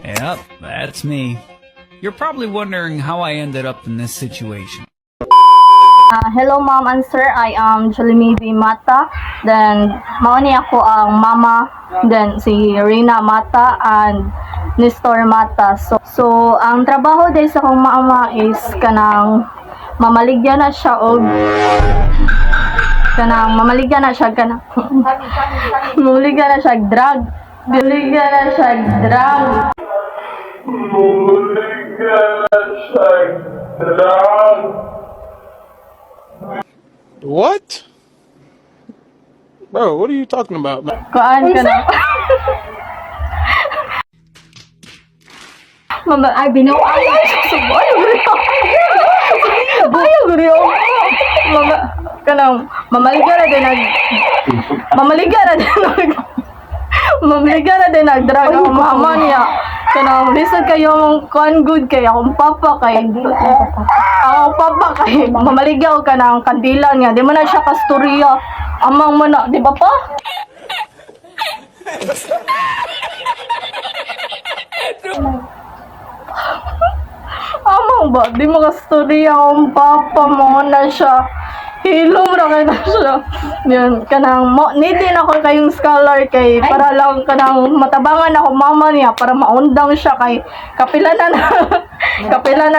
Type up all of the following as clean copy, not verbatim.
Yep, that's me. You're probably wondering how I ended up in this situation. Hello ma'am and sir, I am Jolimi B. Mata. Then, mauni ako ang mama. Then, si Rina Mata and Nestor Mata. So ang trabaho din sa akong mama is kanang mamaligya na siya og kanang mamaligya na siya kanang mamaligya na siya drug. Mamaligya na siya drug. Mamaligya na siya drug. What? Bro, what are you talking about, man? Kuan ka na. Mama, ay binaw ay subo. Ayaw guri. Mama, kanang mamaligya na din nagdrag ang mama niya. Kanang lisod kayo mong kuan good kay akong papa kay mamaligaw ka ng kandila niya. Di mo na siya kasturya. Amang mo na, di ba pa? Amang ba? Di mo kasturya akong papa mo na siya. Hilom ra kay na siya. Yun, kanang need din ako kayong scholar kay para lang kanang matabangan ako mama niya para maundang siya kay kapila na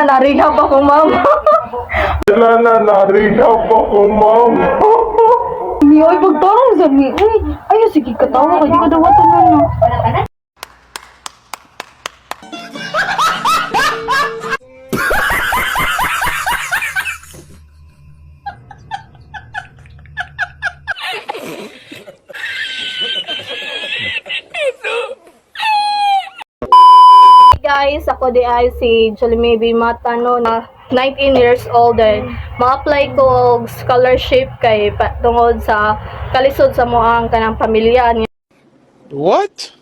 narehab ako mama. Sila na narehab ako, ma'am. Mi ay pagtarong sa mi. Ay, sige katawa kay di ka daw tanan na. Guys, ako di ay si Jolimi B. Matano na 19 years old and ma-apply ko og scholarship kay tungod sa kalisod sa moang kanang pamilya niya. What?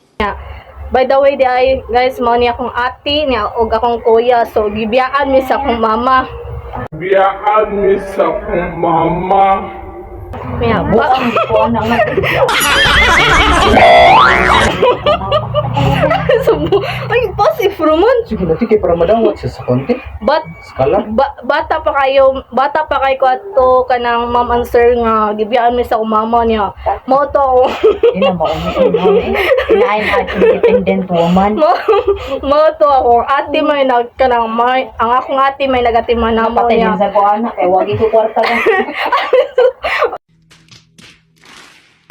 By the way, di ay guys, mao ni akong ati niya og akong kuya, so gibiyaan mi sa akong mama. Biyaan mi sa kong mama. Kaya ay, pasif roman. Sige, natikip para madawat siya sa konti. Skala? Bata pa kayo ko ato kanang ma'am and sir nga gibiyaan mi sa akong mama niya. Mo to ako. Ina I'm an independent woman. Mo to ako. Ate may kanang ang akong ate may nagatiman na mo Patay niya. din sa ko anak kay wagi ko kwarta ka.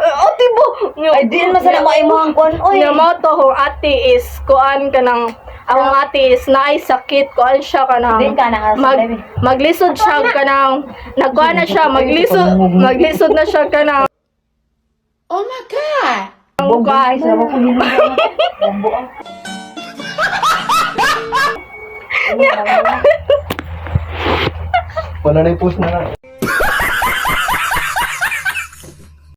Ate bo. Ay di na sana maimong kon. Oy. Nga mo to ako ate is kuan kanang akong ate is naay sakit kuan siya kanang Din ka na nga maglisod siya kanang nagkuan na siya maglisod na siya kanang. Oh my God! Guys, ako ko din. Bombo. Wala na yung post na lang.